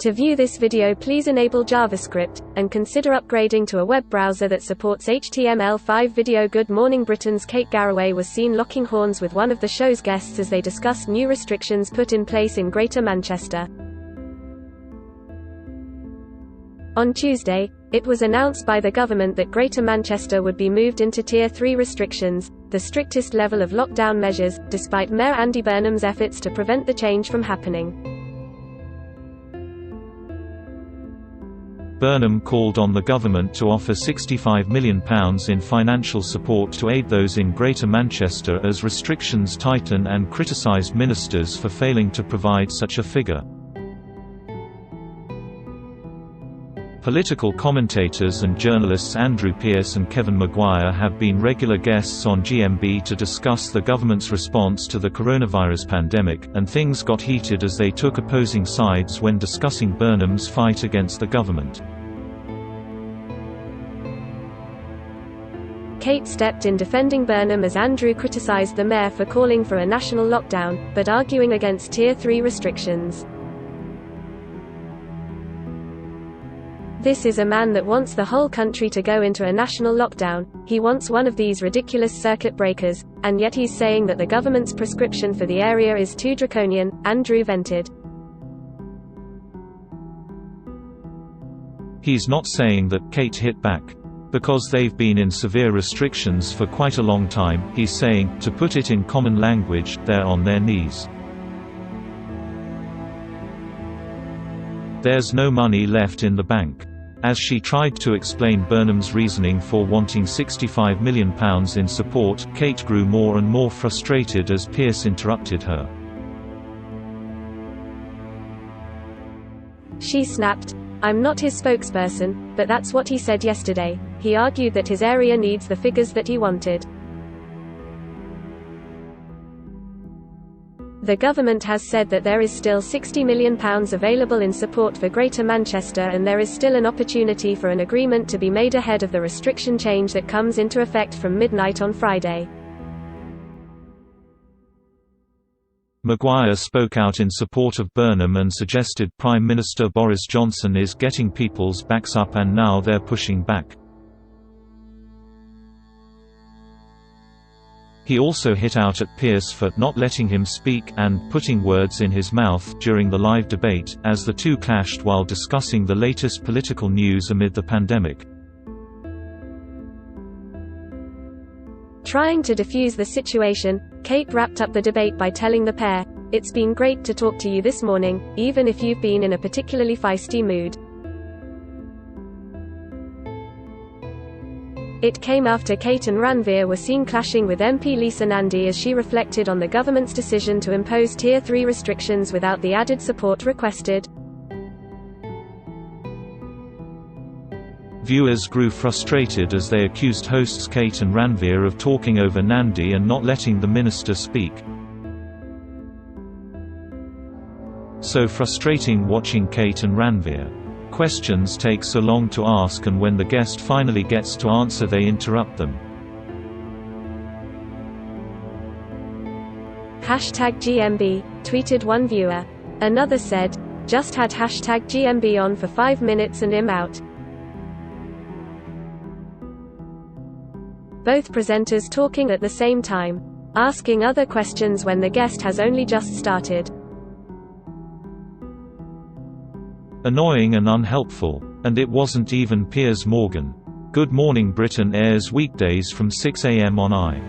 To view this video, please enable JavaScript, and consider upgrading to a web browser that supports HTML5 video. Good morning. Britain's Kate Garraway was seen locking horns with one of the show's guests as they discussed new restrictions put in place in Greater Manchester. On Tuesday, it was announced by the government that Greater Manchester would be moved into Tier 3 restrictions, the strictest level of lockdown measures, despite Mayor Andy Burnham's efforts to prevent the change from happening. Burnham called on the government to offer £65 million in financial support to aid those in Greater Manchester as restrictions tighten, and criticised ministers for failing to provide such a figure. Political commentators and journalists Andrew Pearce and Kevin Maguire have been regular guests on GMB to discuss the government's response to the coronavirus pandemic, and things got heated as they took opposing sides when discussing Burnham's fight against the government. Kate stepped in defending Burnham as Andrew criticised the mayor for calling for a national lockdown, but arguing against Tier 3 restrictions. "This is a man that wants the whole country to go into a national lockdown. He wants one of these ridiculous circuit breakers, and yet he's saying that the government's prescription for the area is too draconian," Andrew vented. He's not saying that Kate hit back. Because they've been in severe restrictions for quite a long time, he's saying, to put it in common language, they're on their knees. There's no money left in the bank. As she tried to explain Burnham's reasoning for wanting £65 million in support, Kate grew more and more frustrated as Pearce interrupted her. She snapped, "I'm not his spokesperson, but that's what he said yesterday." He argued that his area needs the figures that he wanted. The government has said that there is still £60 million available in support for Greater Manchester, and there is still an opportunity for an agreement to be made ahead of the restriction change that comes into effect from midnight on Friday. Maguire spoke out in support of Burnham and suggested Prime Minister Boris Johnson is getting people's backs up and now they're pushing back. He also hit out at Pearce for not letting him speak and putting words in his mouth during the live debate, as the two clashed while discussing the latest political news amid the pandemic. Trying to defuse the situation, Kate wrapped up the debate by telling the pair, "It's been great to talk to you this morning, even if you've been in a particularly feisty mood." It came after Kate and Ranveer were seen clashing with MP Lisa Nandy as she reflected on the government's decision to impose Tier 3 restrictions without the added support requested. Viewers grew frustrated as they accused hosts Kate and Ranveer of talking over Nandy and not letting the minister speak. So frustrating watching Kate and Ranveer. Questions take so long to ask, and when the guest finally gets to answer they interrupt them. #GMB, tweeted one viewer. Another said, "Just had #GMB on for 5 minutes and I'm out." Both presenters talking at the same time, asking other questions when the guest has only just started. Annoying and unhelpful. And it wasn't even Piers Morgan. Good Morning Britain airs weekdays from 6 a.m. on I.